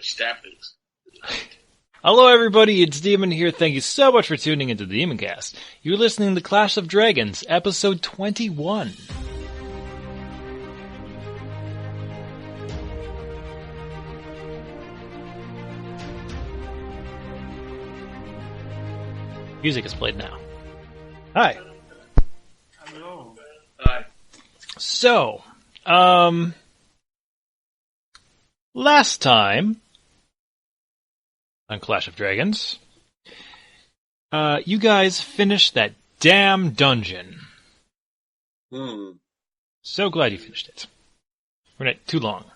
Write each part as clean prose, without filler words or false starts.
stabbings. Hello everybody, it's Demon here. Thank you so much for tuning into the Demoncast. You're listening to Clash of Dragons, episode 21. Music is played now. Hi. Hello. Hi. So, last time on Clash of Dragons, you guys finished that damn dungeon. So glad you finished it. We're not too long.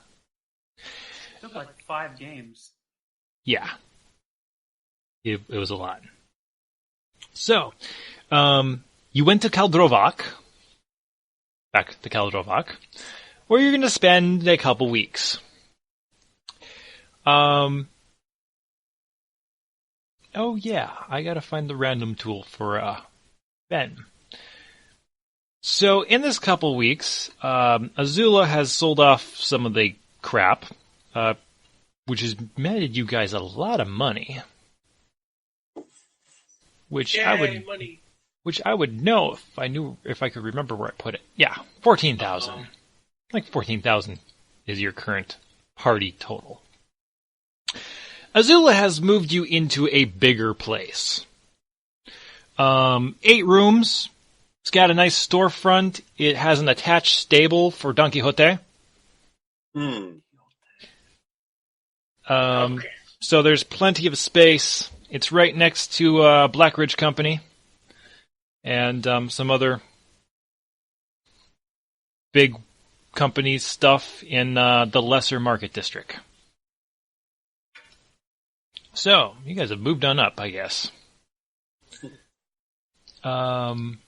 It took like 5 games. Yeah. It was a lot. So, you went to Kal-drovak, back to Kal-drovak, where you're going to spend a couple weeks. Oh yeah, I gotta find the random tool for, Ben. So, in this couple weeks, Azula has sold off some of the crap, which has netted you guys a lot of money. Which money. I would know if I could remember where I put it. Yeah, 14,000. Like 14,000 is your current party total. Azula has moved you into a bigger place. 8 rooms. It's got a nice storefront. It has an attached stable for Don Quixote. Okay. So there's plenty of space. It's right next to Black Ridge Company and some other big company stuff in the lesser market district. So, you guys have moved on up, I guess. Kal-drovak.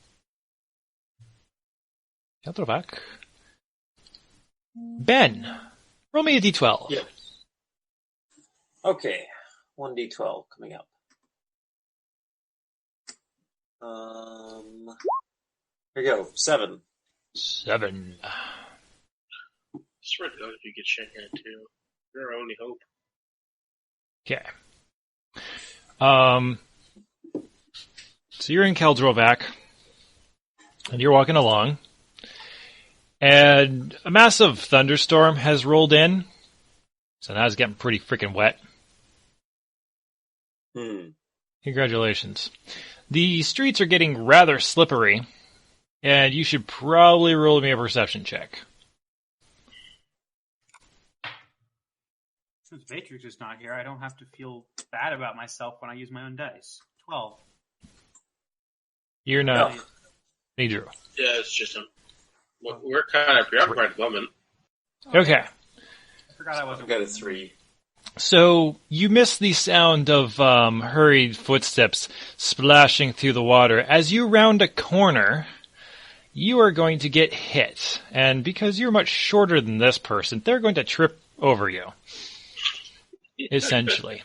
Ben, roll me a d12. Yeah. Okay, 1d12 coming up. Here we go, 7. 7. Swear to God, if you get Shanghai too. You're our only hope. Okay. So you're in Kal-drovak, and you're walking along, and a massive thunderstorm has rolled in, so now it's getting pretty freaking wet. Congratulations. The streets are getting rather slippery, and you should probably roll me a perception check. Since Matrix is not here, I don't have to feel bad about myself when I use my own dice. 12. You're not. Hey, Drew. Yeah, it's just we're kind of preoccupied at the moment. Okay. I forgot I wasn't. I've got a 3. So, you miss the sound of hurried footsteps splashing through the water. As you round a corner, you are going to get hit. And because you're much shorter than this person, they're going to trip over you. Essentially.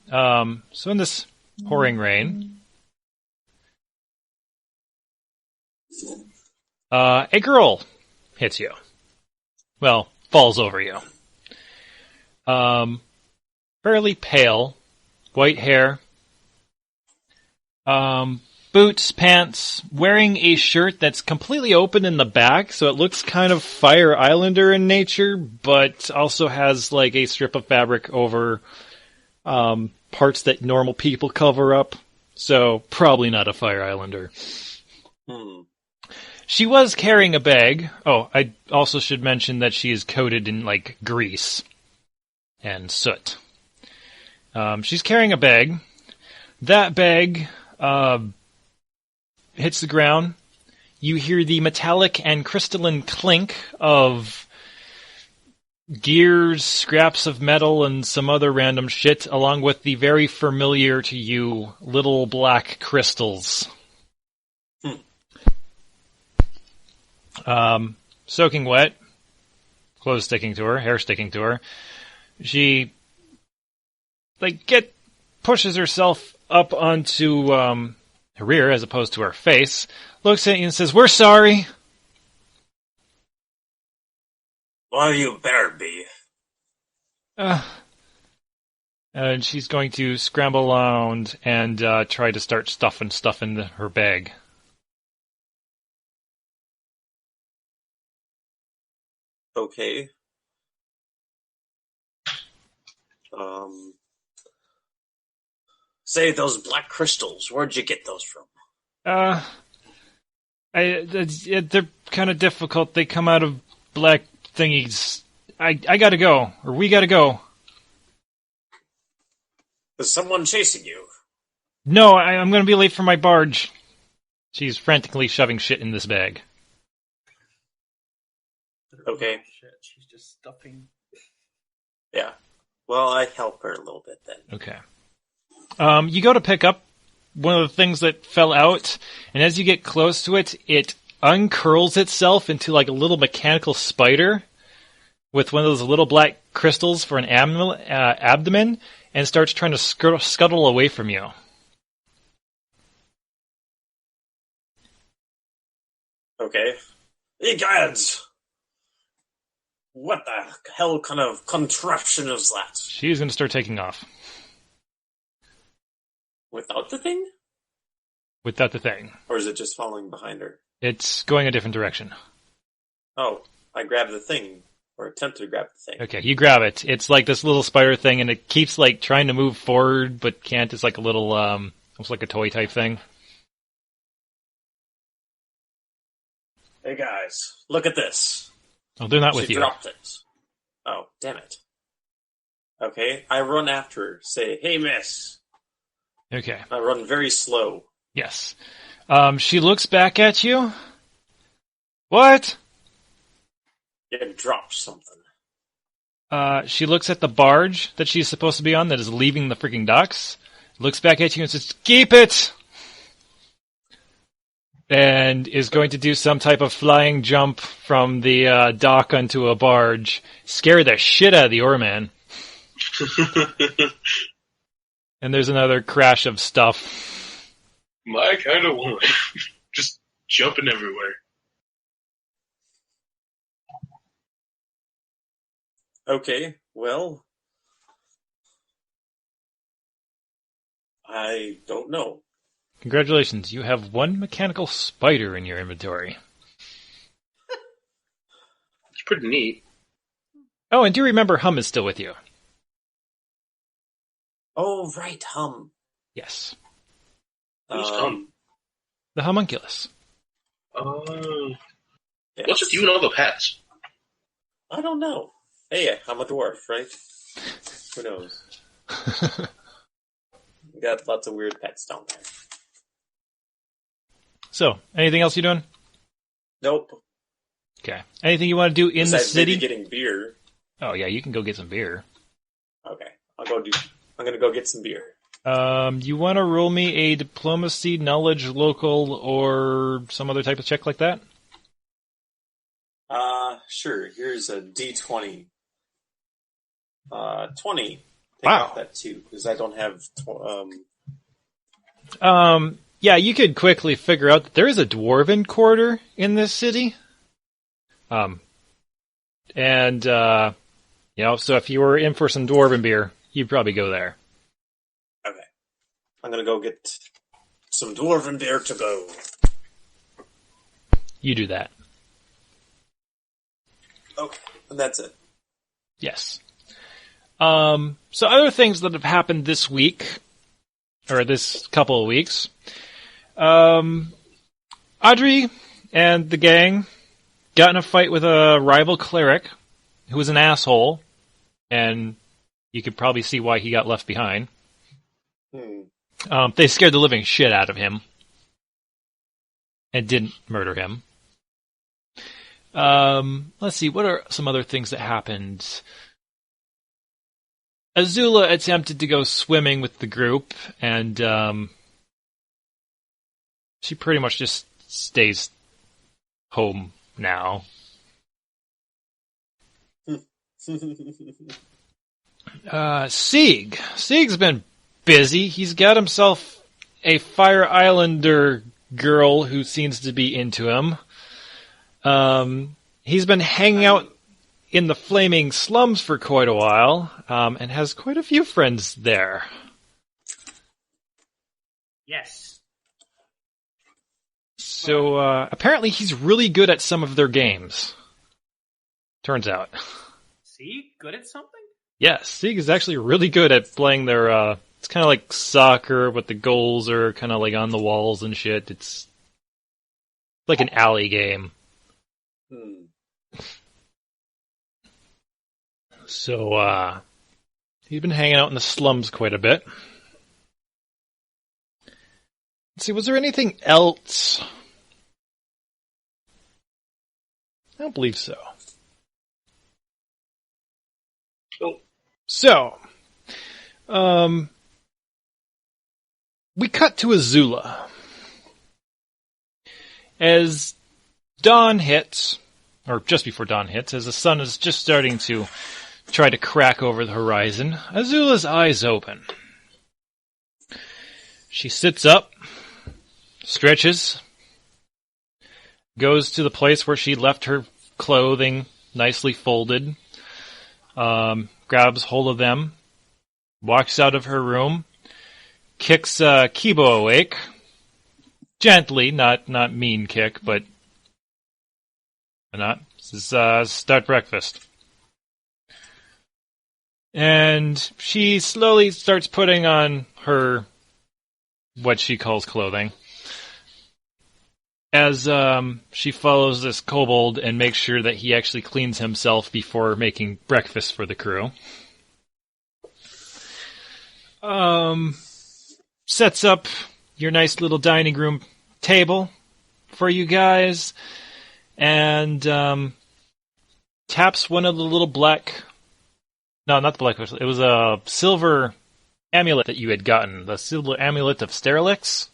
So in this pouring rain, a girl hits you. Well, falls over you. Fairly pale, white hair, boots, pants, wearing a shirt that's completely open in the back, so it looks kind of Fire Islander in nature, but also has like a strip of fabric over parts that normal people cover up, so probably not a Fire Islander. She was carrying a bag. Oh, I also should mention that she is coated in like grease and soot. She's carrying a bag. That bag hits the ground. You hear the metallic and crystalline clink of gears, scraps of metal, and some other random shit, along with the very familiar to you little black crystals. Soaking wet, clothes sticking to her, hair sticking to her. She pushes herself up onto her rear as opposed to her face, looks at you and says, "We're sorry." Well, you better be. And she's going to scramble around and try to start stuffing stuff in her bag. Okay. Say, those black crystals, where'd you get those from? They're kind of difficult. They come out of black thingies. I gotta go, or we gotta go. Is someone chasing you? No, I'm gonna be late for my barge. She's frantically shoving shit in this bag. Okay. Oh, shit, she's just stuffing. Yeah. Well, I help her a little bit then. Okay. You go to pick up one of the things that fell out, and as you get close to it, it uncurls itself into like a little mechanical spider with one of those little black crystals for an abdomen, and starts trying to scuttle away from you. Okay. Hey, guys! What the hell kind of contraption is that? She's going to start taking off. Without the thing? Without the thing. Or is it just following behind her? It's going a different direction. Oh, I grabbed the thing. Or attempted to grab the thing. Okay, you grab it. It's like this little spider thing, and it keeps like trying to move forward, but can't. It's like a little, almost like a toy type thing. Hey guys, look at this. Oh, they're not with She you. dropped it. Oh, damn it. Okay, I run after her. Say, hey miss. Okay. I run very slow. Yes. She looks back at you. What? You dropped something. She looks at the barge that she's supposed to be on that is leaving the freaking docks, looks back at you and says, keep it! And is going to do some type of flying jump from the dock onto a barge, scare the shit out of the oarman. And there's another crash of stuff. My kind of woman. Just jumping everywhere. Okay, well... I don't know. Congratulations, you have one mechanical spider in your inventory. It's pretty neat. Oh, and do remember Hum is still with you. Oh, right, Hum. Yes. Who's Hum? The homunculus. Oh. Yes. What's with you and all the pets? I don't know. Hey, I'm a dwarf, right? Who knows? We got lots of weird pets down there. So, anything else you doing? Nope. Okay. Anything you want to do in the Besides city? maybe getting beer. Oh yeah, you can go get some beer. Okay, I'm gonna go get some beer. You want to roll me a diplomacy, knowledge, local, or some other type of check like that? Sure. Here's a D20. 20. Take Wow. off that 2, because I don't have... Yeah, you could quickly figure out that there is a dwarven quarter in this city. So if you were in for some dwarven beer, you'd probably go there. Okay. I'm gonna go get some dwarven beer to go. You do that. Okay, and that's it. Yes. So other things that have happened this week, or this couple of weeks. Audrey and the gang got in a fight with a rival cleric who was an asshole, and you could probably see why he got left behind. They scared the living shit out of him and didn't murder him. Let's see, what are some other things that happened? Azula attempted to go swimming with the group, and she pretty much just stays home now. Sieg's been busy. He's got himself a Fire Islander girl who seems to be into him. He's been hanging out. in the flaming slums for quite a while, and has quite a few friends there. Yes. So, apparently he's really good at some of their games. Turns out. See? Good at something? Yes, Sieg is actually really good at playing their, it's kind of like soccer, but the goals are kind of like on the walls and shit. It's like an alley game. So, he's been hanging out in the slums quite a bit. Let's see, was there anything else? I don't believe so. Cool. So, we cut to Azula. As dawn hits, or just before dawn hits, as the sun is just starting to try to crack over the horizon, Azula's eyes open. She sits up, stretches, goes to the place where she left her clothing nicely folded, grabs hold of them, walks out of her room, kicks Kibo awake, gently, not mean kick, but not. This is start breakfast. And she slowly starts putting on her, what she calls clothing, as she follows this kobold and makes sure that he actually cleans himself before making breakfast for the crew. Sets up your nice little dining room table for you guys, and taps one of the little black... No, not the black... It was a silver amulet that you had gotten. The silver amulet of Sterilix.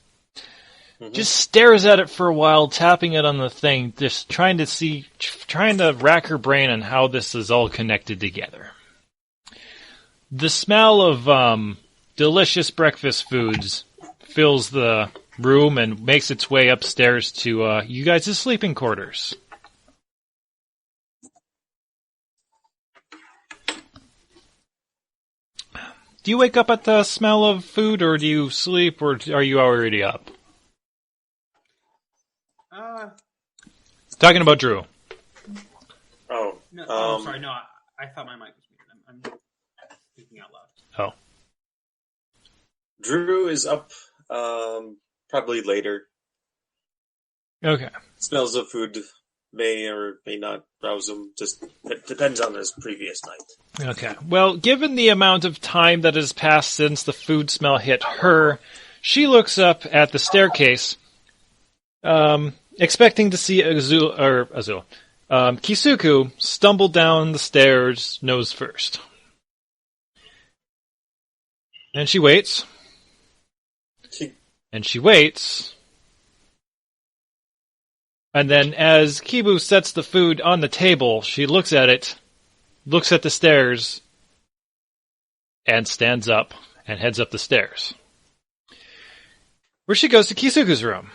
Mm-hmm. Just stares at it for a while, tapping it on the thing, just trying to rack her brain on how this is all connected together. The smell of delicious breakfast foods fills the room and makes its way upstairs to you guys' sleeping quarters. Do you wake up at the smell of food, or do you sleep, or are you already up? Talking about Drew. Oh. No, sorry, no, I thought my mic was muted. I'm speaking out loud. Oh. Drew is up, probably later. Okay. Smells of food may or may not rouse him. Just it depends on his previous night. Okay. Well, given the amount of time that has passed since the food smell hit her, she looks up at the staircase, expecting to see Kisuku stumble down the stairs nose first. And she waits. And she waits. And then as Kibu sets the food on the table, she looks at it, looks at the stairs, and stands up and heads up the stairs. Where she goes to Kisuku's room.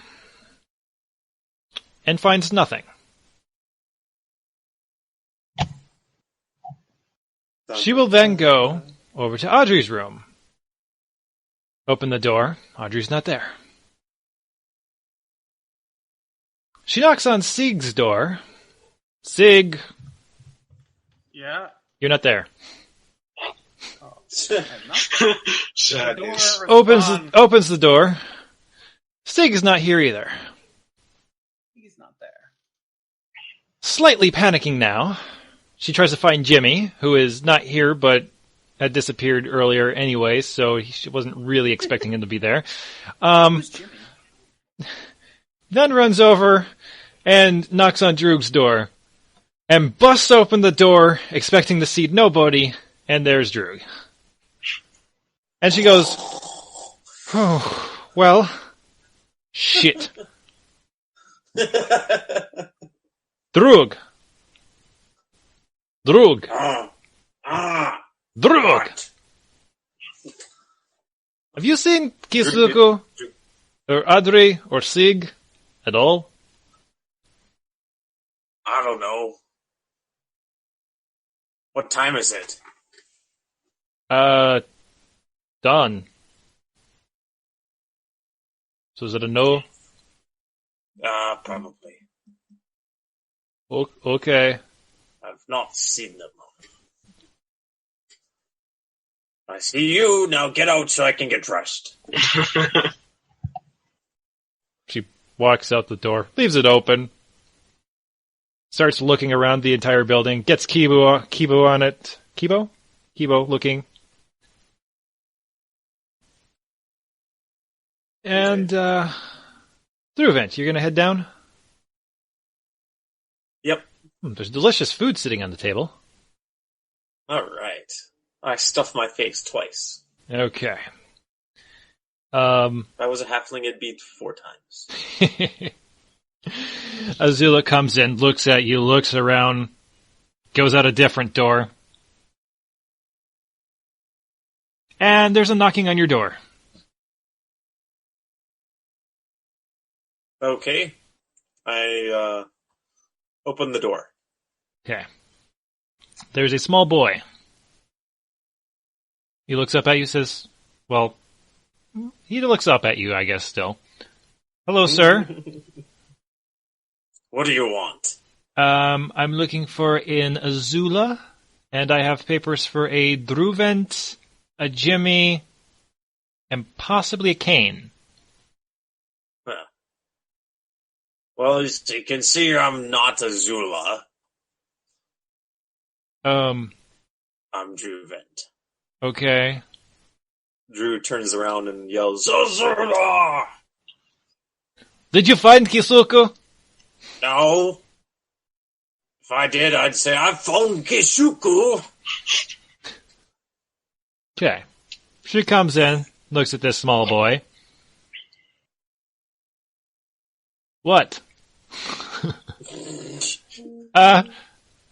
And finds nothing. She will then go over to Audrey's room. Open the door. Audrey's not there. She knocks on Sieg's door. Sieg. Yeah? You're not there. Opens the door. Sieg is not here either. He's not there. Slightly panicking now, she tries to find Jimmy, who is not here but had disappeared earlier anyway, so she wasn't really expecting him to be there. Who's Jimmy? Then runs over and knocks on Droog's door and busts open the door, expecting to see nobody, and there's Droog. And she goes, "Oh, well, shit. Droog. Droog. Droog. Have you seen Kisuko, or Audrey, or Sig at all?" I don't know. What time is it? Done. So is it a no? Probably. Okay. I've not seen them. I see you, now get out so I can get dressed. She walks out the door, leaves it open, starts looking around the entire building, gets Kibo on it. Kibo looking. And, Druvent, you're gonna head down? Yep. There's delicious food sitting on the table. Alright. I stuffed my face twice. Okay. If I was a halfling, it'd be 4 times. Azula comes in, looks at you, looks around, goes out a different door. And there's a knocking on your door. Okay. I, open the door. Okay. There's a small boy. He looks up at you, says, well, he looks up at you, I guess, still. Hello, sir. What do you want? I'm looking for an Azula, and I have papers for a Druvent, a Jimmy, and possibly a Kane. Huh. Well, as you can see, I'm not Azula. I'm Druvent. Okay. Drew turns around and yells, Azula! Did you find Kisuko? No. If I did, I'd say, I found Kisuko! Okay. She comes in, looks at this small boy. What? I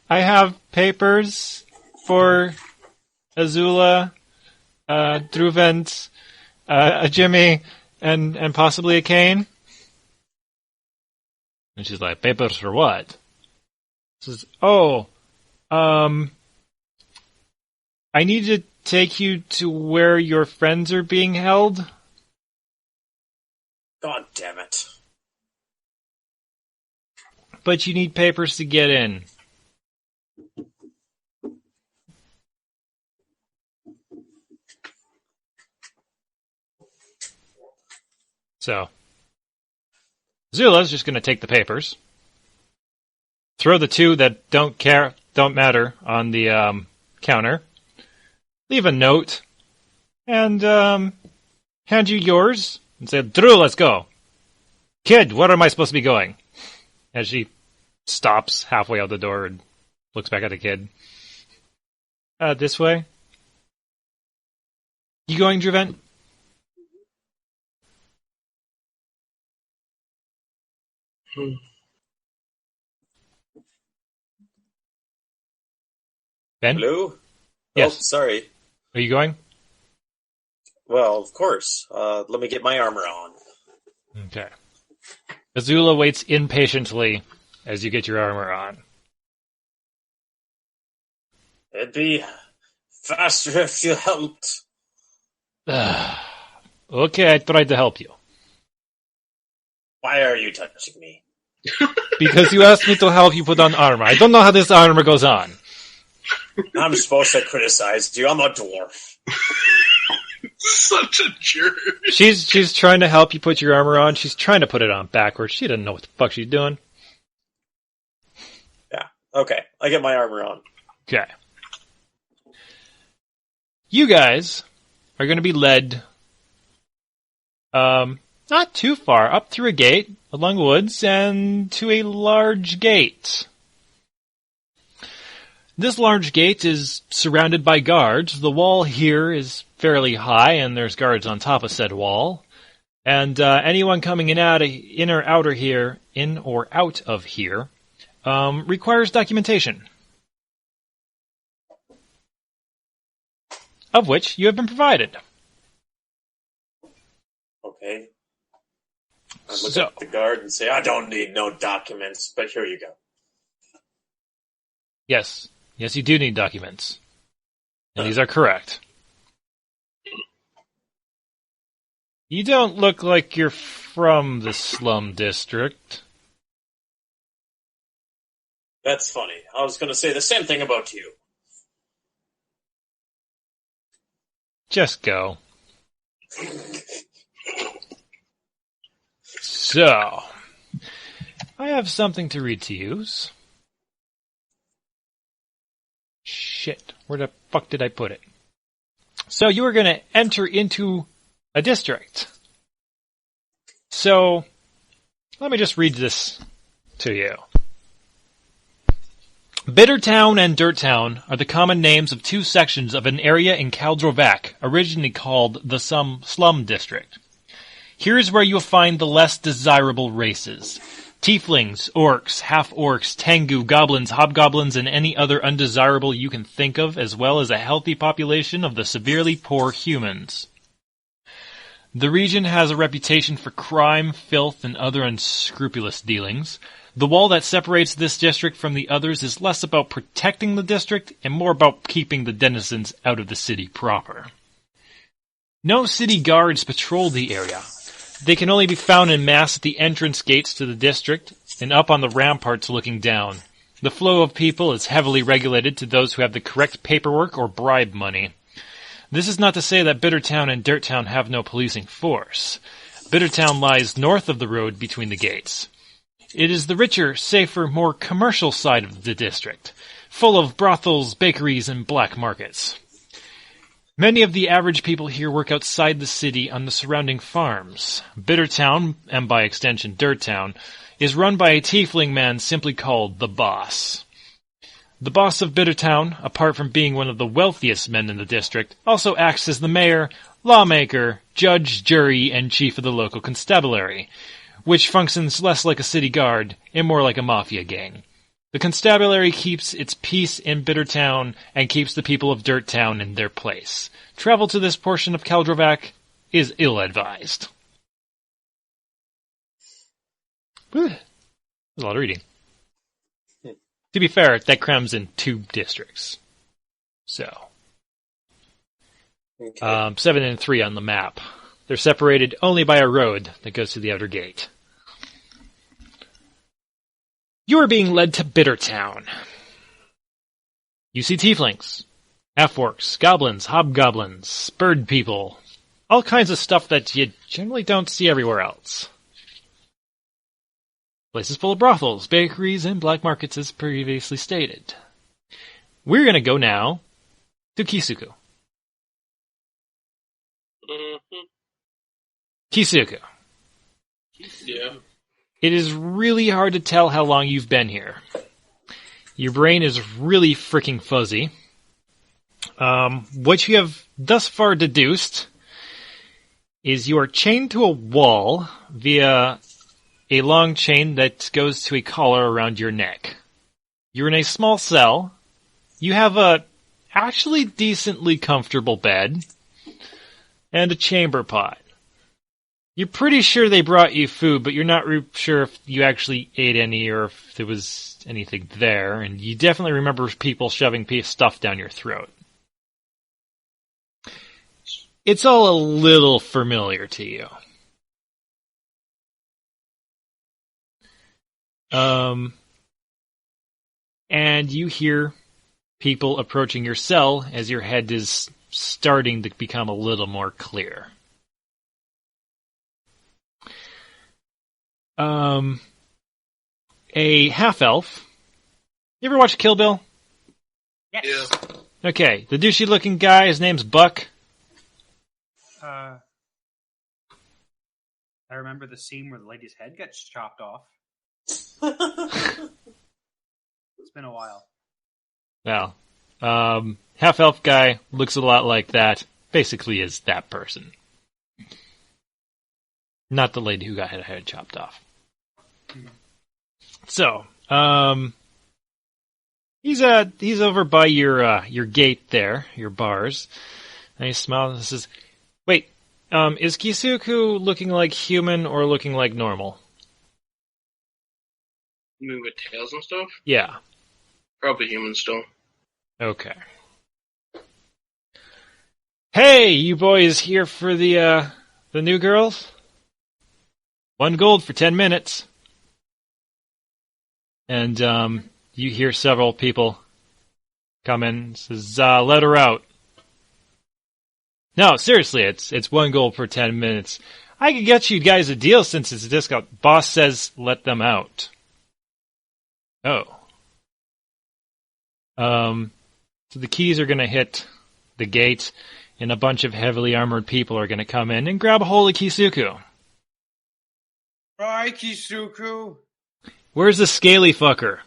have papers for Azula, Druvent, a Jimmy, and possibly a Kane. And she's like, papers for what? She says, I need to take you to where your friends are being held. God damn it. But you need papers to get in. So, Zula's just going to take the papers, throw the 2 that don't matter on the counter, leave a note, and hand you yours, and say, Drew, let's go. Kid, where am I supposed to be going? As she stops halfway out the door and looks back at the kid. This way. You going, Druvent? Ben? Hello? Yes. Oh, sorry. Are you going? Well, of course. Let me get my armor on. Okay. Azula waits impatiently as you get your armor on. It'd be faster if you helped. Okay, I tried to help you. Why are you touching me? Because you asked me to help you put on armor. I don't know how this armor goes on. I'm supposed to criticize you. I'm a dwarf. Such a jerk. She's trying to help you put your armor on. She's trying to put it on backwards. She doesn't know what the fuck she's doing. Yeah. Okay. I get my armor on. Okay. You guys are going to be led, not too far, up through a gate, along woods, and to a large gate. This large gate is surrounded by guards. The wall here is fairly high, and there's guards on top of said wall. And anyone coming in or out of here, requires documentation, of which you have been provided. Okay. I look at the guard and say, I don't need no documents, but here you go. Yes. Yes, you do need documents. And these are correct. You don't look like you're from the slum district. That's funny. I was going to say the same thing about you. Just go. So, I have something to read to you. Shit, where the fuck did I put it? So you are going to enter into a district. So, let me just read this to you. Bittertown and Dirttown are the common names of two sections of an area in Kal-drovak, originally called the Slum District. Here's where you'll find the less desirable races. Tieflings, orcs, half-orcs, tengu, goblins, hobgoblins, and any other undesirable you can think of, as well as a healthy population of the severely poor humans. The region has a reputation for crime, filth, and other unscrupulous dealings. The wall that separates this district from the others is less about protecting the district and more about keeping the denizens out of the city proper. No city guards patrol the area. They can only be found in mass at the entrance gates to the district and up on the ramparts looking down. The flow of people is heavily regulated to those who have the correct paperwork or bribe money. This is not to say that Bittertown and Dirttown have no policing force. Bittertown lies north of the road between the gates. It is the richer, safer, more commercial side of the district, full of brothels, bakeries, and black markets. Many of the average people here work outside the city on the surrounding farms. Bittertown, and by extension Dirttown, is run by a tiefling man simply called the Boss. The boss of Bittertown, apart from being one of the wealthiest men in the district, also acts as the mayor, lawmaker, judge, jury, and chief of the local constabulary, which functions less like a city guard and more like a mafia gang. The constabulary keeps its peace in Bittertown and keeps the people of Dirttown in their place. Travel to this portion of Kal-drovak is ill-advised. Whew. That's a lot of reading. To be fair, that crams in 2 districts. So, Okay. 7 and 3 on the map. They're separated only by a road that goes to the outer gate. You are being led to Bittertown. You see tieflings, half-orcs, goblins, hobgoblins, bird people, all kinds of stuff that you generally don't see everywhere else. Place is full of brothels, bakeries, and black markets as previously stated. We're going to go now to Kisuku. Mm-hmm. Kisuku. Yeah. It is really hard to tell how long you've been here. Your brain is really freaking fuzzy. What you have thus far deduced is you are chained to a wall via a long chain that goes to a collar around your neck. You're in a small cell. You have a actually decently comfortable bed and a chamber pot. You're pretty sure they brought you food, but you're not sure if you actually ate any or if there was anything there, and you definitely remember people shoving stuff down your throat. It's all a little familiar to you. And you hear people approaching your cell as your head is starting to become a little more clear. A half-elf. You ever watch Kill Bill? Yes. Yeah. Okay, the douchey-looking guy, his name's Buck. I remember the scene where the lady's head gets chopped off. It's been a while. Well, half-elf guy looks a lot like that. Basically is that person. Not the lady who got her head chopped off. So, he's over by your gate there, your bars. And he smiles and says, "Wait, is Kisuku looking like human or looking like normal?" You mean with tails and stuff? Yeah. Probably human still. Okay. Hey, you boys here for the new girls? 1 gold for 10 minutes. And, you hear several people come in, says, let her out. No, seriously, it's 1 gold for 10 minutes. I could get you guys a deal since it's a discount. Boss says let them out. Oh. So the keys are gonna hit the gate, and a bunch of heavily armored people are gonna come in and grab a hold of Kisuku. Hi, Kisuku. Where's the scaly fucker?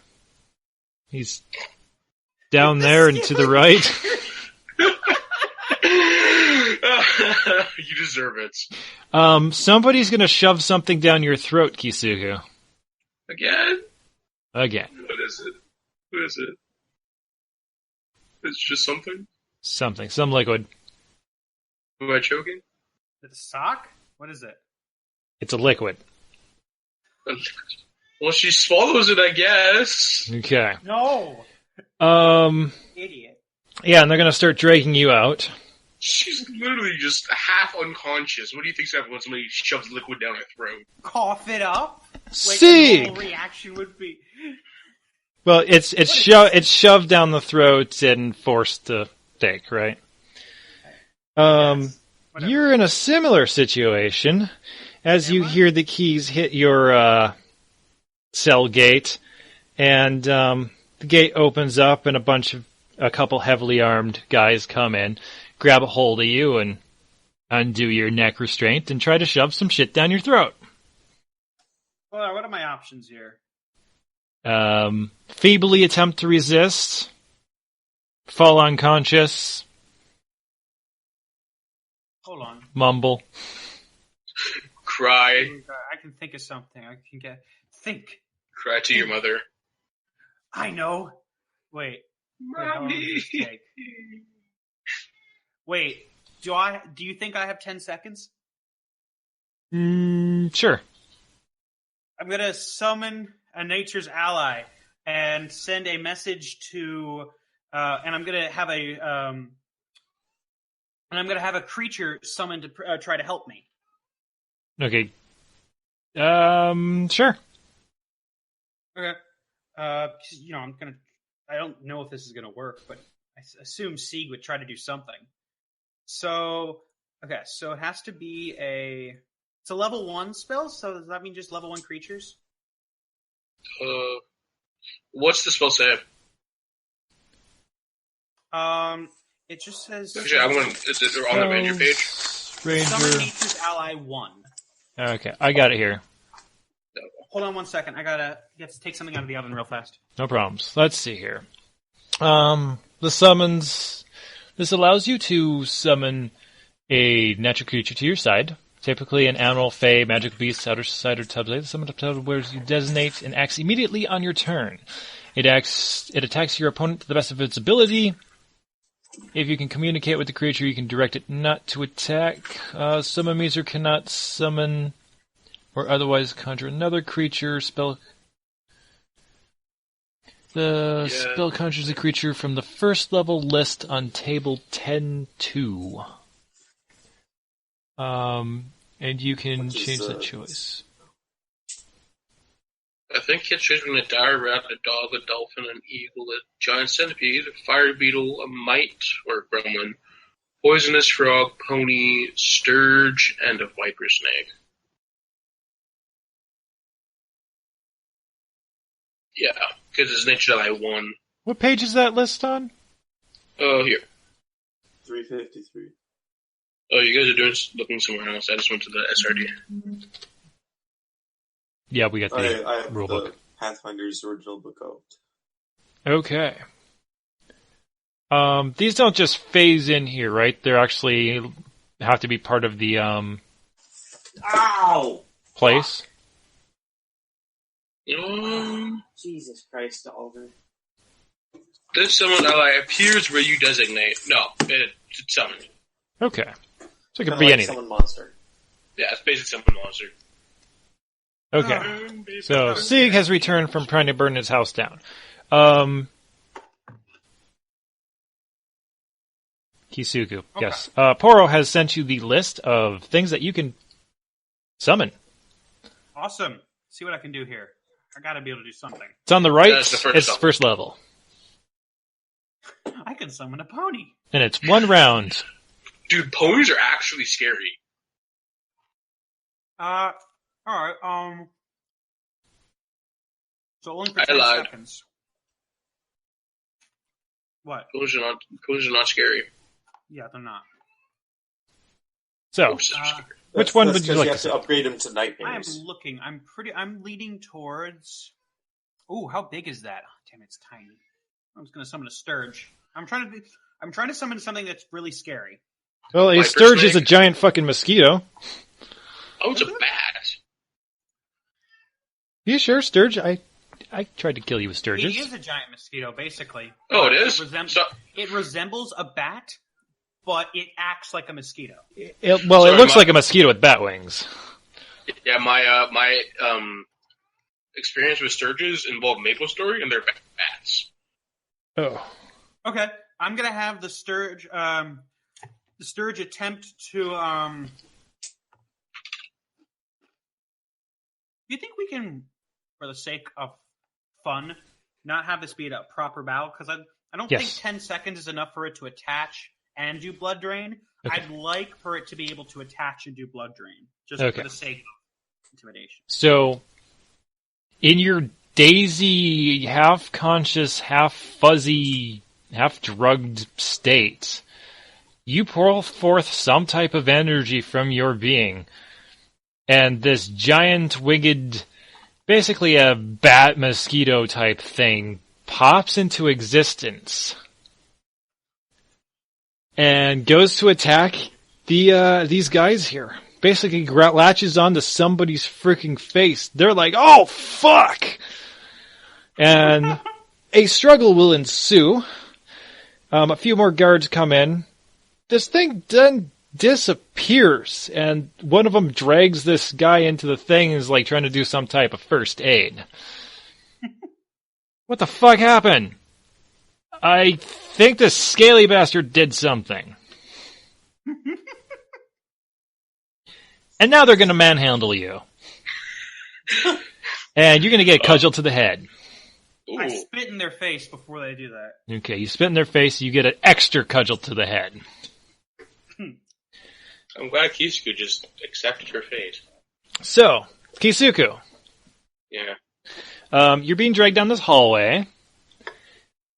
He's down there and to the right. You deserve it. Somebody's gonna shove something down your throat, Kisuku. Again? Again. What is it? What is it? It's just something? Something. Some liquid. Am I choking? Is it a sock? What is it? It's a liquid. Well, she swallows it, I guess. Okay. No. Idiot. Yeah, and they're gonna start dragging you out. She's literally just half unconscious. What do you think's happening when somebody shoves liquid down her throat? Cough it up. Sieg! A normal reaction would be. Well, it's shoved down the throat and forced to take, right? Yes. You're in a similar situation as you hear the keys hit your cell gate, and the gate opens up, and a couple heavily armed guys come in, grab a hold of you, and undo your neck restraint, and try to shove some shit down your throat. Well, what are my options here? Feebly attempt to resist, fall unconscious, Hold on. mumble. Cry. I can think of something. Think. Cry to your mother. I know. Wait. Mommy. Wait. Do you think I have 10 seconds? Sure. I'm gonna summon a nature's ally and send a message to, and I'm gonna have a creature summoned to try to help me. Okay. Sure. Okay. I don't know if this is gonna work, but I assume Sieg would try to do something. So it has to be it's a level 1 spell, so does that mean just level 1 creatures? What's the spell say? It just says... Actually, is it on the Ranger page? Summon Nature's Ally 1. Okay, I got it here. Hold on 1 second. I gotta take something out of the oven real fast. No problems. Let's see here. The summons... This allows you to summon a natural creature to your side. Typically an animal, fey, magic beast, outer side, or tablet. The summoned tablet where you designate and acts immediately on your turn. It attacks your opponent to the best of its ability. If you can communicate with the creature, you can direct it not to attack. Summon Meezer cannot summon or otherwise conjure another creature. Spell conjures a creature from the first level list on table 10-2. And you can change that choice. I think it's choosing a dire rat, a dog, a dolphin, an eagle, a giant centipede, a fire beetle, a mite, or a gremlin, poisonous frog, pony, sturge, and a viper snake. Yeah, because it's nature that I won. What page is that list on? Oh, here. 353. Oh, you guys are looking somewhere else. I just went to the SRD. Yeah, we got the I have rulebook. the Pathfinder's original book out. Okay. These don't just phase in here, right? They're actually have to be part of the Ow! place. Jesus Christ, Oliver. This summon ally appears where you designate. No, it's summoned. Okay. So it could Kinda be like anything. Summon monster. Yeah, it's basically summon monster. Okay. So Sieg has returned from trying to burn his house down. Kisuku, Okay. yes. Poro has sent you the list of things that you can summon. Awesome. See what I can do here. I gotta be able to do something. It's on the right. That's the first It's level. first level. I can summon a pony. And it's 1 round. Dude, ponies are actually scary. Alright, so only for I 10 lied. seconds. What? Ponies are not scary. Yeah, they're not. So, Horses are scary. which one That's would you 'cause like you to have to summon? upgrade them to I am nightmares. looking. I'm leading towards. Ooh, how big is that? Oh, damn, it's tiny. I'm just gonna summon a Sturge. I'm trying to summon something that's really scary. Well, a Viper Sturge is a snake. giant fucking mosquito. Oh, it's a bat. You sure, Sturge? I tried to kill you with It Sturges. is a giant mosquito, basically. Oh, it is? It resembles a bat, but it acts like a mosquito. It Sorry, looks my- like a mosquito with bat wings. Yeah, my experience with Sturges involved Maple Story, and they're bats. Oh. Okay, I'm gonna have the Sturge attempt to. Do you think we can, for the sake of fun, not have this be a proper battle? Because I don't Yes. think 10 seconds is enough for it to attach and do blood drain. Okay. I'd like for it to be able to attach and do blood drain, just Okay. for the sake of intimidation. So, in your daisy, half-conscious, half-fuzzy, half-drugged state, you pour forth some type of energy from your being, and this giant winged, basically a bat mosquito type thing, pops into existence and goes to attack these guys here. Basically latches onto somebody's freaking face. They're like, oh, fuck! And a struggle will ensue. A few more guards come in. This thing then disappears, and one of them drags this guy into the thing and is like trying to do some type of first aid. What the fuck happened? I think this scaly bastard did something. And now they're going to manhandle you. And you're going to get cudgeled to the head. I Ooh. spit in their face before they do that. Okay, you spit in their face, you get an extra cudgel to the head. I'm glad Kisuke just accepted her fate. So, Kisuku, Yeah. you're being dragged down this hallway,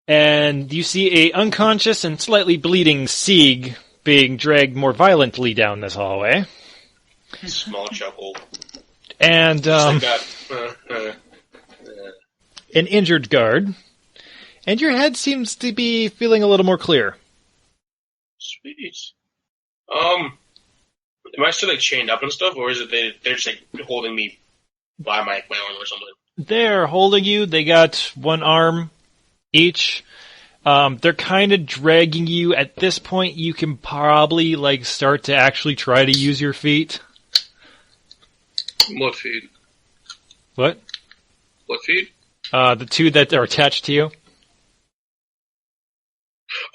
and you see a unconscious and slightly bleeding Sieg being dragged more violently down this hallway. Small chuckle. And Just like that. an injured guard. And your head seems to be feeling a little more clear. Sweet. Am I still like chained up and stuff, or is it they're just like holding me by my arm or something? They're holding you. They got one arm each. They're kind of dragging you. At this point, you can probably like start to actually try to use your feet. What feet? What? What feet? The two that are attached to you.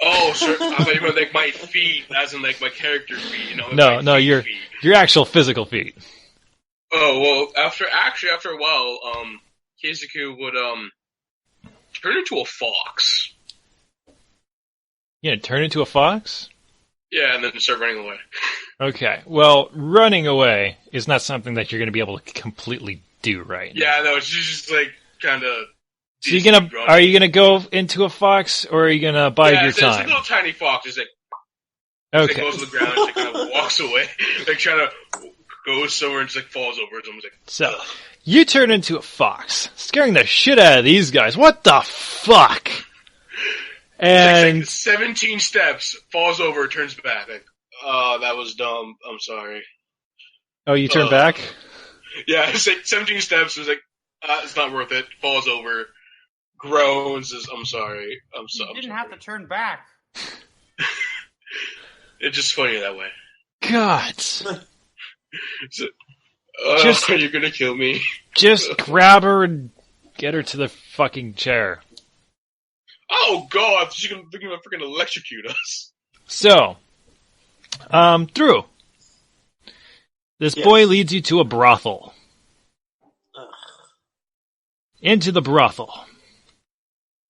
Oh, sir. I thought you meant like my feet, as in like my character feet. You know? No, my your feet. actual physical feet. Oh well, after a while, Kisuke would turn into a fox. You gonna turn into a fox? Yeah, and then start running away. Okay. Well, running away is not something that you're gonna be able to completely do right now. Yeah, no, she's just like kind of. So are you gonna go into a fox, or are you gonna bide your It's a time? little tiny fox. Just like Okay. goes to the ground, and kind of walks away, like trying to go somewhere and just like falls over. It's almost like So, you turn into a fox, scaring the shit out of these guys. What the fuck? takes And like 17 steps, falls over, turns back. Like, oh, that was dumb. I'm sorry. oh, you turn back? Yeah, it's like 17 steps. It's like it's not worth it. Falls over, groans. Says, I'm sorry. I'm You didn't have to turn back. It's just funny that way. God. So, Just- you're gonna kill me. Just grab her and get her to the fucking chair. Oh God, she's gonna freaking electrocute us. So, Drew, this boy leads you to a brothel. Into the brothel.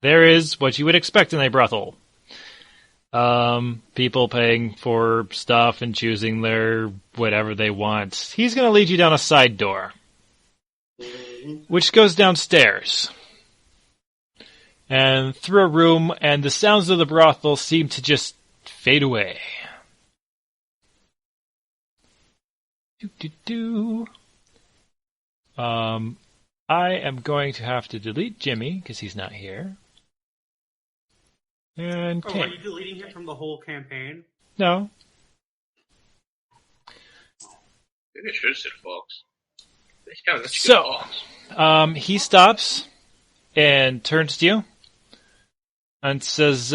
There is what you would expect in a brothel. People paying for stuff and choosing their whatever they want. He's going to lead you down a side door, which goes downstairs and through a room, and the sounds of the brothel seem to just fade away. I am going to have to delete Jimmy because he's not here. And are you deleting him from the whole campaign? No. Maybe I should have said Fox. Yeah, that's so, he stops and turns to you and says,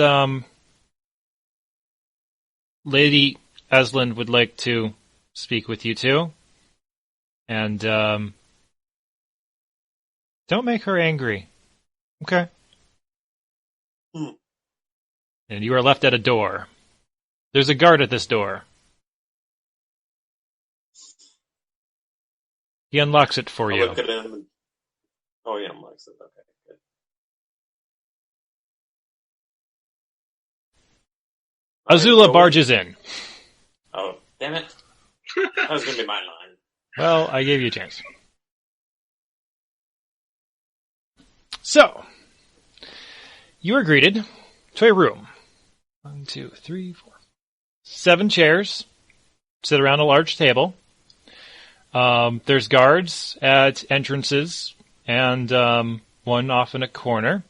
Lady Aezlyn would like to speak with you too. And, don't make her angry. Okay? And you are left at a door. There's a guard at this door. He unlocks it for you. Look at him. Oh, he unlocks it. Okay, good. Azula barges in. Oh, damn it. That was going to be my line. Well, I gave you a chance. So, you are greeted to a room. 1, 2, 3, 4, 7 chairs sit around a large table. There's guards at entrances and one off in a corner.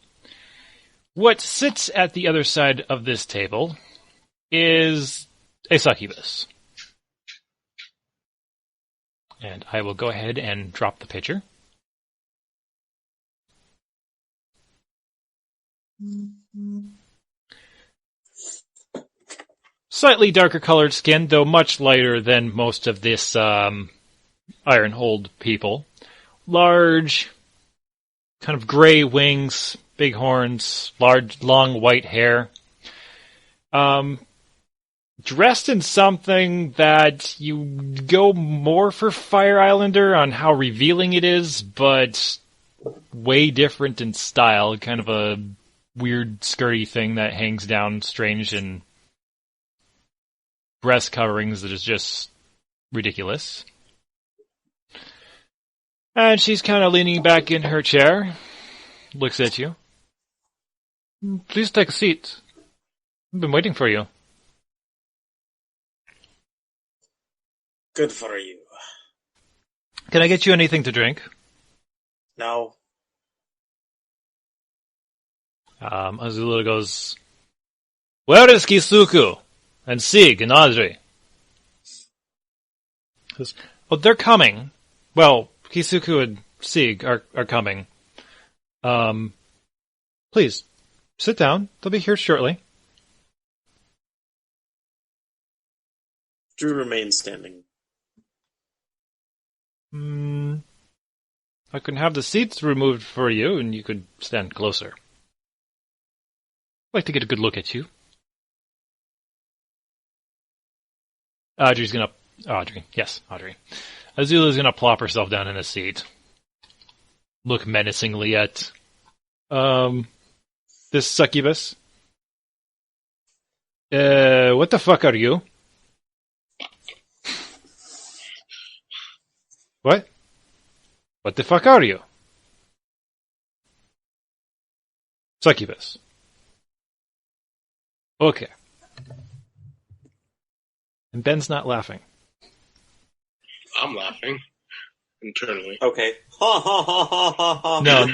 What sits at the other side of this table is a succubus. And I will go ahead and drop the picture. Slightly darker colored skin, though much lighter than most of this Ironhold people. Large, kind of gray wings, big horns, large, long white hair. Dressed in something that you go more for Fire Islander on how revealing it is, but way different in style. Kind of a weird skirty thing that hangs down strange and breast coverings that is just ridiculous. And she's kind of leaning back in her chair, looks at you. Please take a seat. I've been waiting for you. Good for you. Can I get you anything to drink? No. Azula goes, where is Kisuku? And Sig and Audrey? Goes, oh, they're coming. Well, Kisuku and Sig are coming. Please, sit down. They'll be here shortly. Drew remains standing. I can have the seats removed for you, and you could stand closer. I'd like to get a good look at you. Audrey. Azula's gonna plop herself down in a seat. Look menacingly at this succubus. What the fuck are you? What? What the fuck are you? Succubus. Okay. And Ben's not laughing. I'm laughing internally. Okay. Ha ha ha ha ha ha. No,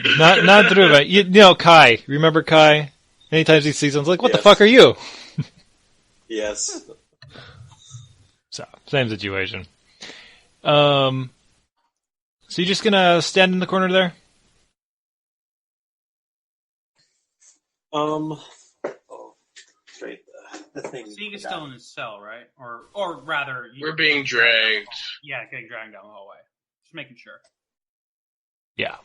not through it. You know Kai. Remember Kai? Anytime he sees someone's like, what the fuck are you? Yes. So, same situation. So you're just gonna stand in the corner there? Straight the thing. Sieg is still in his cell, right? Or rather, We're being dragged. Yeah, getting dragged down the hallway. Just making sure. Yeah.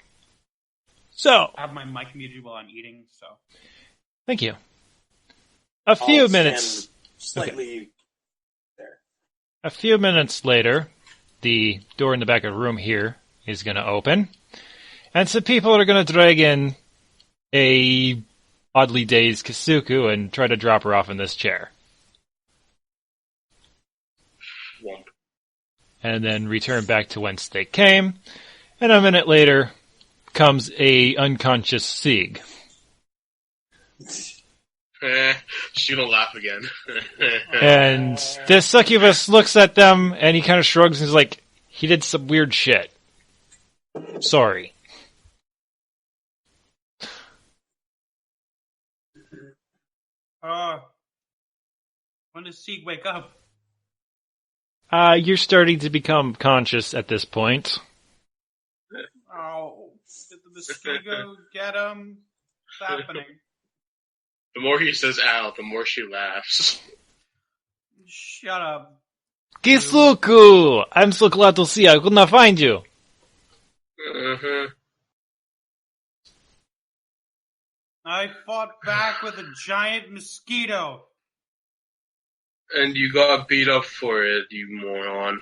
So, I have my mic muted while I'm eating, so. thank you. A few minutes. slightly there. A few minutes later, the door in the back of the room here is going to open, and some people are going to drag in a oddly dazed Kasuku and try to drop her off in this chair. Womp. And then return back to whence they came, and a minute later comes a unconscious Sieg. She's gonna laugh again. And this succubus looks at them, and he kind of shrugs and is like, he did some weird shit. Sorry. When does Sieg wake up? You're starting to become conscious at this point. Oh, did the mosquito get him? What's happening? The more he says "ow," the more she laughs. Shut up. Kisuku! I'm so glad to see you. I could not find you. Uh-huh. I fought back with a giant mosquito. And you got beat up for it, you moron.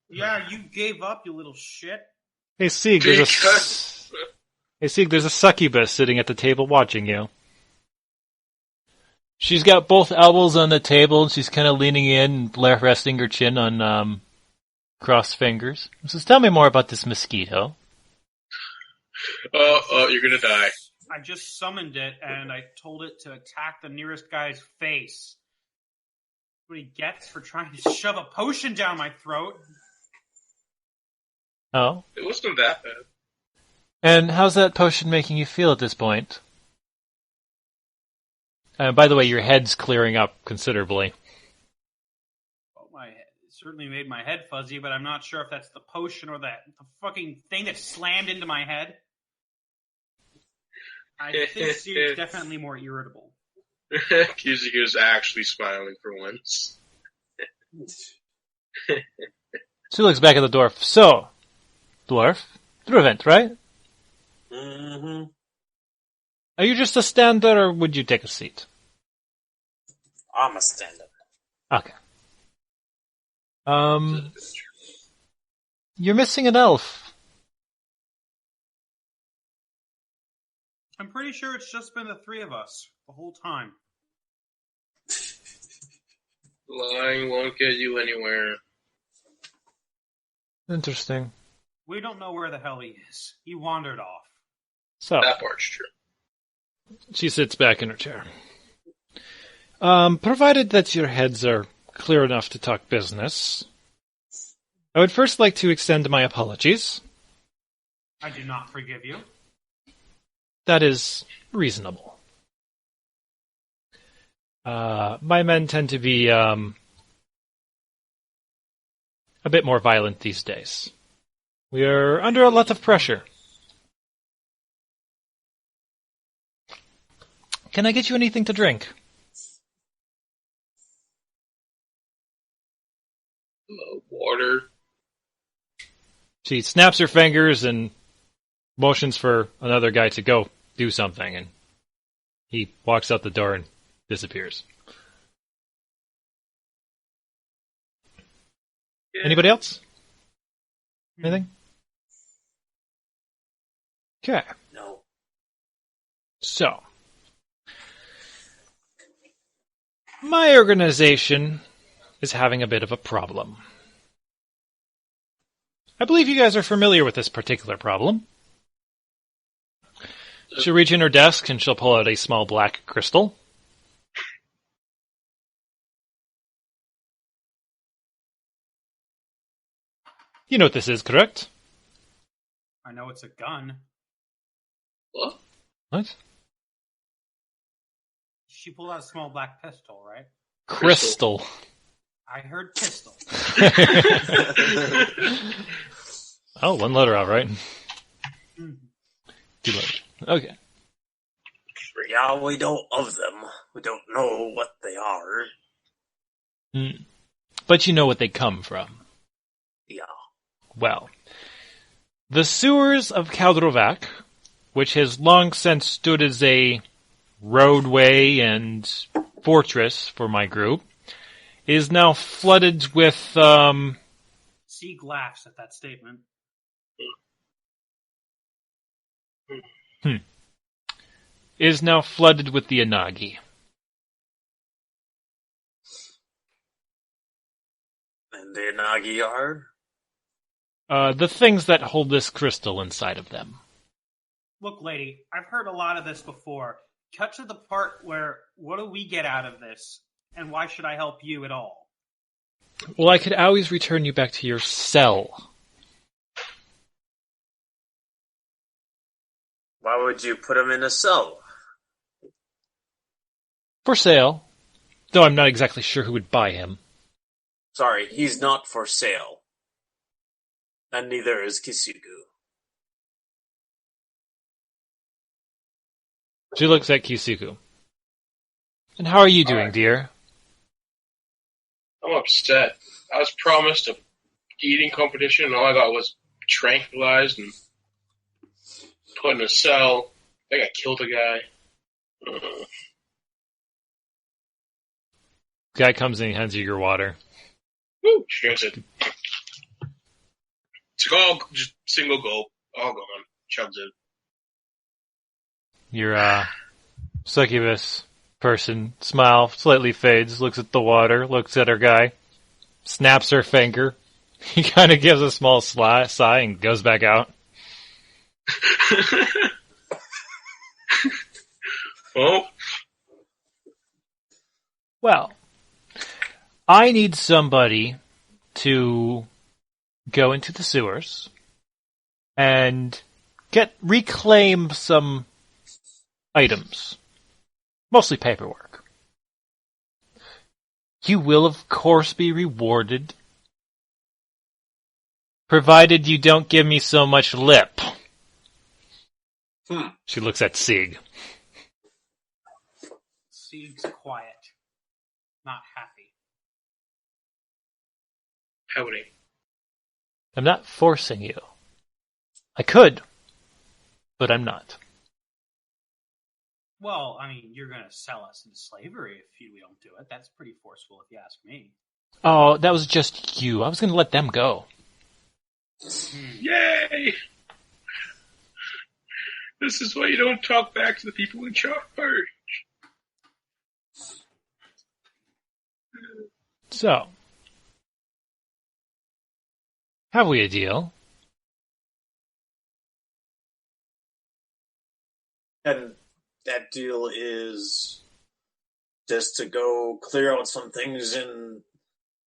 Yeah, you gave up, you little shit. Hey, Sieg, there's a succubus sitting at the table watching you. She's got both elbows on the table, and she's kind of leaning in, resting her chin on crossed fingers. She says, tell me more about this mosquito. Oh, you're gonna die. I just summoned it, and I told it to attack the nearest guy's face. What he gets for trying to shove a potion down my throat. Oh? It wasn't that bad. And how's that potion making you feel at this point? By the way, your head's clearing up considerably. Well, it certainly made my head fuzzy, but I'm not sure if that's the potion or the fucking thing that slammed into my head. I think Sieg's definitely more irritable. Kisuku's actually smiling for once. She looks back at the dwarf. So, dwarf, through event, right? Mm-hmm. Are you just a stand-up, or would you take a seat? I'm a stand-up. Okay. You're missing an elf. I'm pretty sure it's just been the three of us the whole time. Lying won't get you anywhere. Interesting. We don't know where the hell he is. He wandered off. So, That part's true. she sits back in her chair. Provided that your heads are clear enough to talk business, I would first like to extend my apologies. I do not forgive you. That is reasonable. My men tend to be a bit more violent these days. We are under a lot of pressure. Can I get you anything to drink? Water. She snaps her fingers and motions for another guy to go do something, and he walks out the door and disappears. Yeah. Anybody else? Anything? Okay. No. So, my organization is having a bit of a problem. I believe you guys are familiar with this particular problem. She'll reach in her desk and she'll pull out a small black crystal. You know what this is, correct? I know it's a gun. What? What? She pulled out a small black pistol, right? Crystal. I heard pistol. Oh, one letter out, right? Mm-hmm. Two letters. Okay. Yeah, we don't of them. We don't know what they are. But you know what they come from. Yeah. Well, the sewers of Kal-drovak, which has long since stood as a roadway and fortress for my group is now flooded with, Sieg laughs at that statement. is now flooded with the Inagi. And the Inagi are? The things that hold this crystal inside of them. Look, lady, I've heard a lot of this before. Cut to the part where, what do we get out of this? And why should I help you at all? Well, I could always return you back to your cell. Why would you put him in a cell? For sale. Though I'm not exactly sure who would buy him. Sorry, he's not for sale. And neither is Kisugu. She looks at Kisugu. And how are you doing, Alright. dear? I'm upset. I was promised a eating competition, and all I got was tranquilized and put in a cell. I think I killed a guy. Guy comes in and hands you your water. Woo! She drinks it. It's like, all just single gulp. All gone. Chugs it. Your, succubus person, smile, slightly fades, looks at the water, looks at her guy, snaps her finger. He kind of gives a small sigh and goes back out. Oh, Well, I need somebody to go into the sewers and reclaim some items. Mostly paperwork. You will, of course, be rewarded, provided you don't give me so much lip. She looks at Sieg. Sieg's quiet. Not happy. howdy. I'm not forcing you. I could, but I'm not. Well, I mean, you're going to sell us into slavery if we don't do it. That's pretty forceful, if you ask me. Oh, that was just you. I was going to let them go. Yay! This is why you don't talk back to the people in charge. So, have we a deal? And that deal is just to go clear out some things in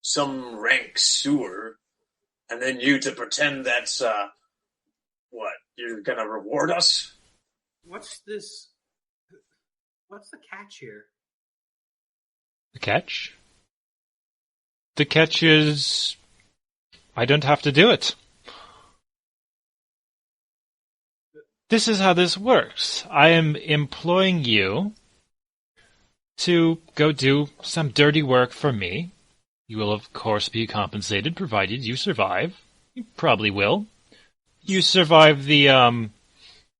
some rank sewer, and then you to pretend that's, what, you're gonna reward us? What's this? What's the catch here? The catch? The catch is I don't have to do it. This is how this works. I am employing you to go do some dirty work for me. You will, of course, be compensated, provided you survive. You probably will. You survive the,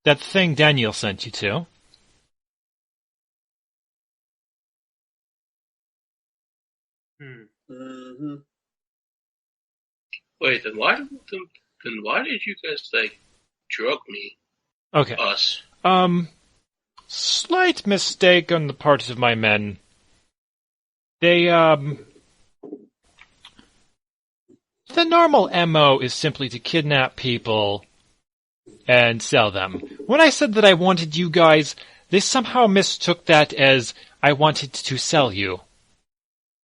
that thing Daniel sent you to. Mm-hmm. Wait, then why did you guys, drug me? Okay. Us. Slight mistake on the part of my men. They, the normal MO is simply to kidnap people and sell them. When I said that I wanted you guys, they somehow mistook that as I wanted to sell you.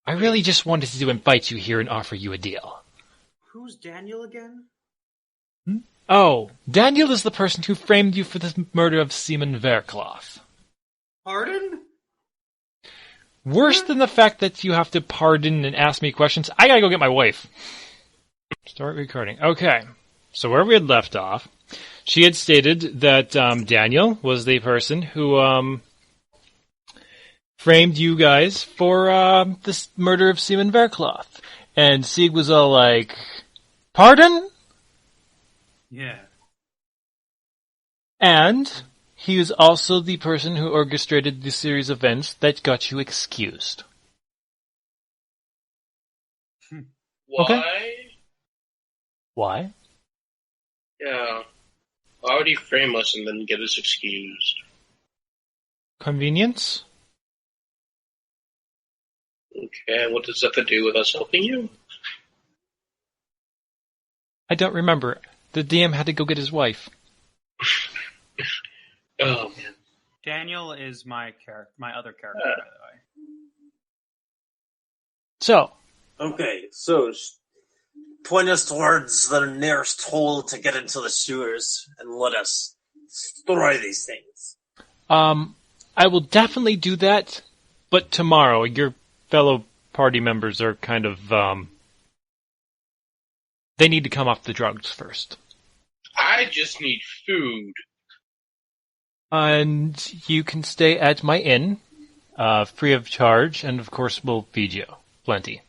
I really just wanted to invite you here and offer you a deal. Who's Daniel again? Oh, Daniel is the person who framed you for the murder of Seaman Vercloth. Pardon? Worse than the fact that you have to pardon and ask me questions, I gotta go get my wife. Start recording. Okay, so where we had left off, she had stated that Daniel was the person who framed you guys for this murder of Seaman Vercloth. And Sieg was all like, pardon? Yeah. And He is also the person who orchestrated the series of events that got you excused. Why? Okay. Why? Yeah. Why would he frame us and then get us excused? Convenience? Okay, what does that have to do with us helping you? I don't remember. The DM had to go get his wife. Oh, man. Daniel is my other character, by the way. So, Okay, so point us towards the nearest hole to get into the sewers and let us destroy these things. I will definitely do that, but tomorrow. Your fellow party members are kind of, they need to come off the drugs first. I just need food. And you can stay at my inn, free of charge, and of course we'll feed you. Plenty.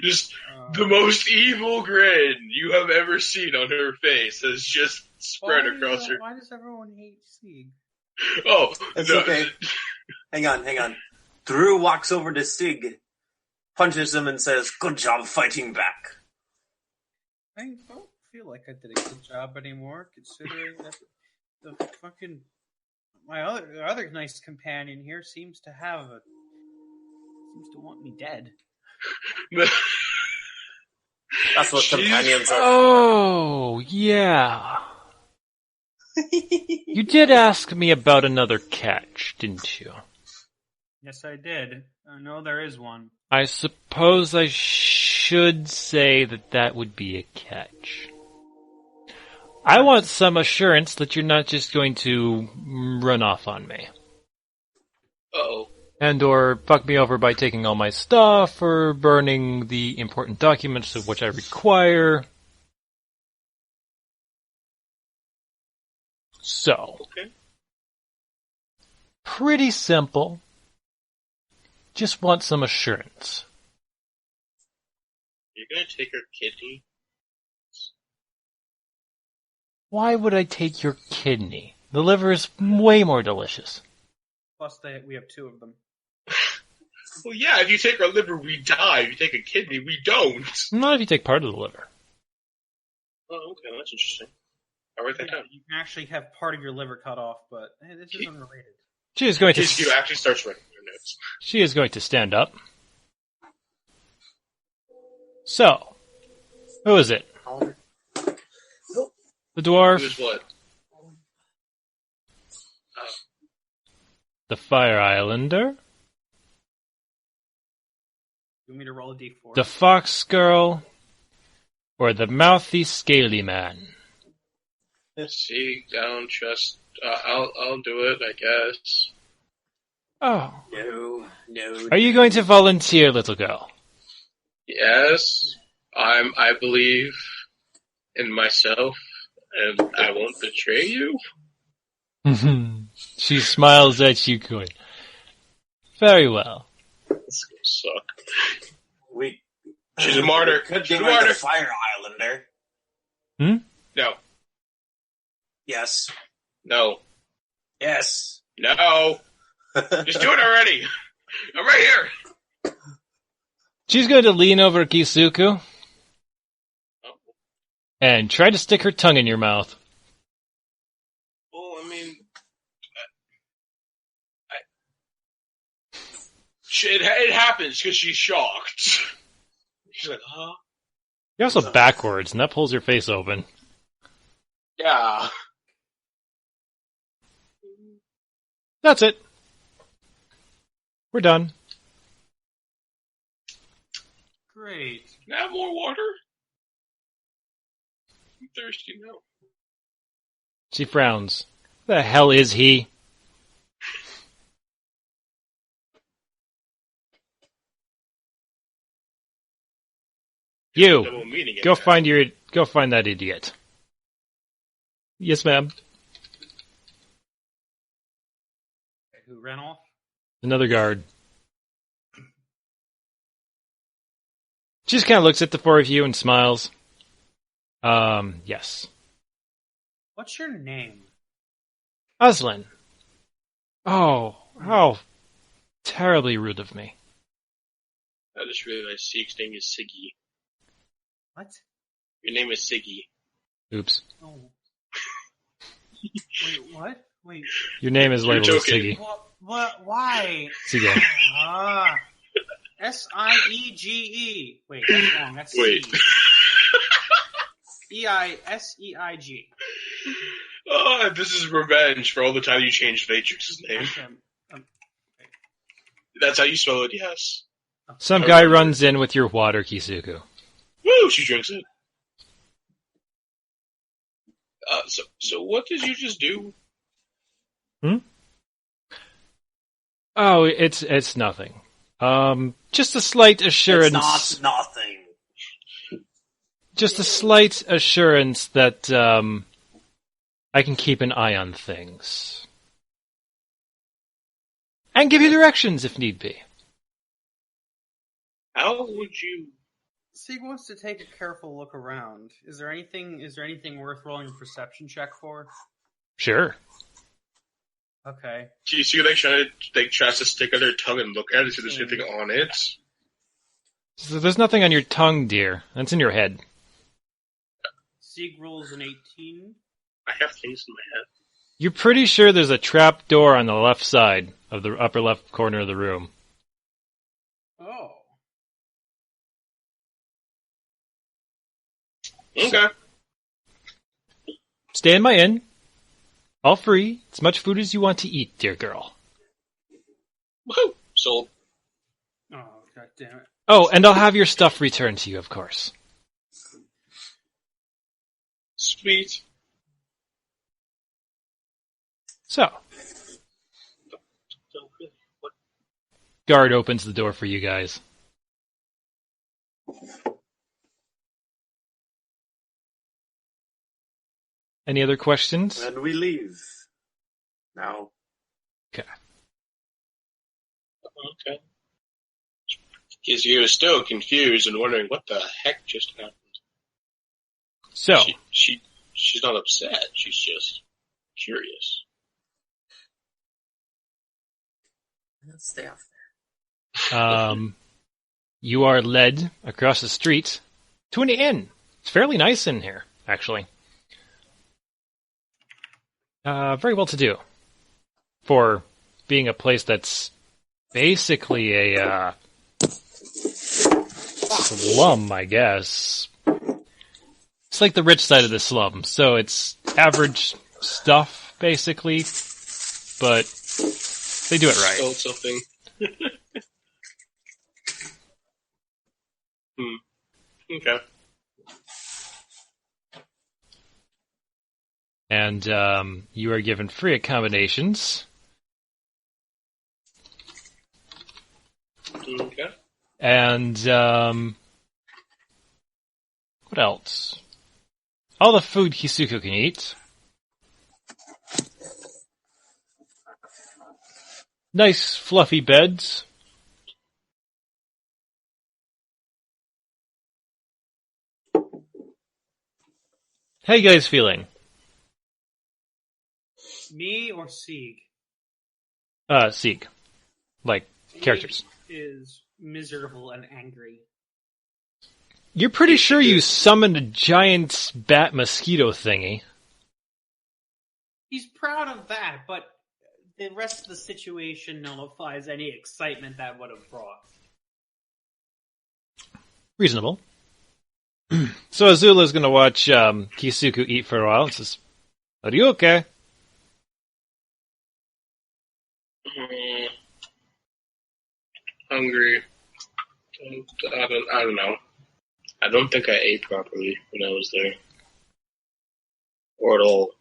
Just the most evil grin you have ever seen on her face has just spread across her. Why does everyone hate Sieg? Oh, It's no. okay. Hang on. Drew walks over to Stig, punches him, and says, "Good job fighting back." I don't feel like I did a good job anymore, considering that the fucking my other nice companion here seems to want me dead. That's what companions are. Oh, yeah. You did ask me about another catch, didn't you? Yes, I did. I know there is one. I suppose I should say that would be a catch. I want some assurance that you're not just going to run off on me. Uh-oh. And or fuck me over by taking all my stuff, or burning the important documents of which I require. So. Okay. Pretty simple. Just want some assurance. You're gonna take her kidney? Why would I take your kidney? The liver is way more delicious. Plus, we have two of them. Well, yeah, if you take our liver, we die. If you take a kidney, we don't. Not if you take part of the liver. Oh, okay, that's interesting. I'll write that down. You can actually have part of your liver cut off, but this is unrelated. She is going to. You actually starts writing your notes. She is going to stand up. So, who is it? The dwarf, Who's what? the Fire Islander, You want me to roll a d4? the Fox Girl, or the Mouthy Scaly Man? See, I don't trust. I'll do it, I guess. Oh, No. are you going to volunteer, little girl? Yes, I believe in myself, and I won't betray you. She smiles at you, going, very well. This is gonna suck. We. She's a martyr. Could She's be a like martyr. the Fire Islander. No. Yes. No. Yes. No. Just do it already. I'm right here. She's going to lean over Kisuku Oh. and try to stick her tongue in your mouth. Well, I mean, it happens because she's shocked. She's like, huh? You're also backwards, and that pulls your face open. Yeah. That's it. We're done. Great. Can I have more water? I'm thirsty now. She frowns. The hell is he? You, Double meaning in go there. find that idiot. Yes, ma'am. Who ran off? Another guard. She just kind of looks at the four of you and smiles. Yes. What's your name? Aezlyn. Oh, how terribly rude of me. I just realized Sieg's name is Siggy. What? Your name is Siggy. Oops. Oh. Wait, what? Wait. Your name is labeled as joking. Siggy. What? Why? Siggy. S-I-E-G-E. Wait, that's wrong. That's Wait. C. E-I-S-E-I-G. Oh, this is revenge for all the time you changed Matrix's name. Okay, That's how you spell it, yes. Some guy runs in with your water, Kisuko. Woo, she drinks it. So what did you just do? Oh, it's nothing. Just a slight assurance. It's not nothing. Just a slight assurance that I can keep an eye on things. And give you directions if need be. How would you... Sieg wants to take a careful look around. Is there anything worth rolling a perception check for? Sure. Okay. Do you see tries to stick out her tongue and look at it, so there's anything on it? So there's nothing on your tongue, dear. That's in your head. Sieg rolls an 18. I have things in my head. You're pretty sure there's a trap door on the left side of the upper left corner of the room. Oh. Okay. Stay in my inn. All free. As much food as you want to eat, dear girl. Woohoo! Sold. Oh, god damn it. Oh, and I'll have your stuff returned to you, of course. Sweet. So, guard opens the door for you guys. Any other questions? And we leave. Now. Okay. Okay. Because you're still confused and wondering what the heck just happened. So, She's not upset. She's just curious. Let's stay off there. you are led across the street to an inn. It's fairly nice in here, actually. Very well to do. For being a place that's basically a slum, I guess. It's like the rich side of the slum, so it's average stuff, basically, but they do it right. Stole something. Okay. And you are given free accommodations. Okay. And what else? All the food Kisuko can eat. Nice fluffy beds. How you guys feeling? Me or Sieg? Sieg. Like, characters. Sieg is miserable and angry. You're pretty sure you summoned a giant bat mosquito thingy. He's proud of that, but the rest of the situation nullifies any excitement that would have brought. Reasonable. So Azula's gonna watch Kisuko eat for a while and says, "Are you okay?" Hungry. I don't know. I don't think I ate properly when I was there. Or at all.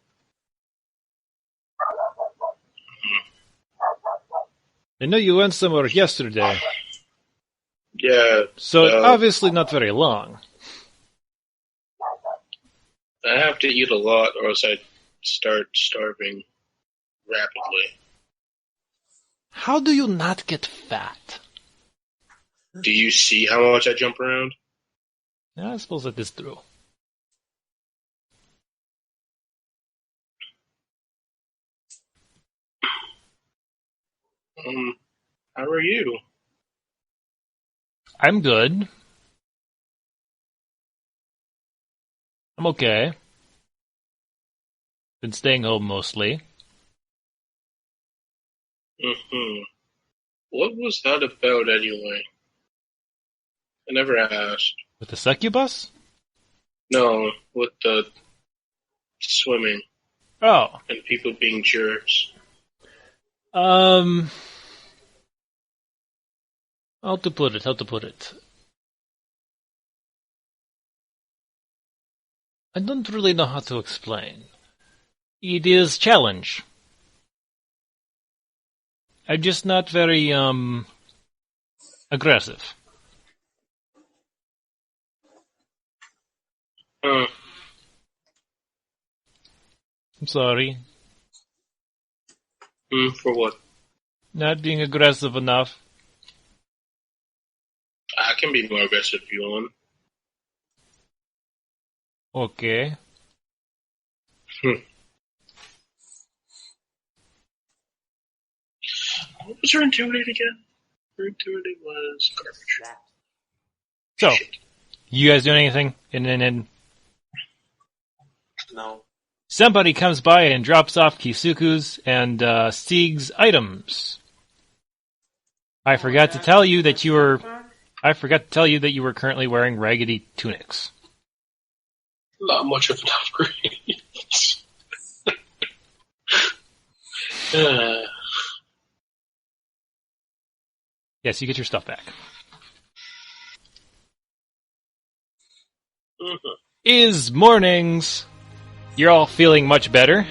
I know you went somewhere yesterday, Yeah. so obviously not very long. I have to eat a lot or else I start starving rapidly. How do you not get fat? Do you see how much I jump around? Yeah, I suppose that is true. How are you? I'm good. I'm okay. Been staying home mostly. Mm-hmm. What was that about anyway? I never asked. With the succubus? No, with the swimming Oh. and people being jerks. How to put it? I don't really know how to explain. It is challenge. I'm just not very, aggressive. Huh. I'm sorry. For what? Not being aggressive enough. I can be more aggressive if you want. Okay. What was her intimidate again? Her intimidate was garbage. So, you guys doing anything? And No. somebody comes by and drops off Kisuku's and Sieg's items. I forgot to tell you that you were currently wearing raggedy tunics. Not much of an upgrade. Yes, you get your stuff back. Mhm. Is mornings. You're all feeling much better.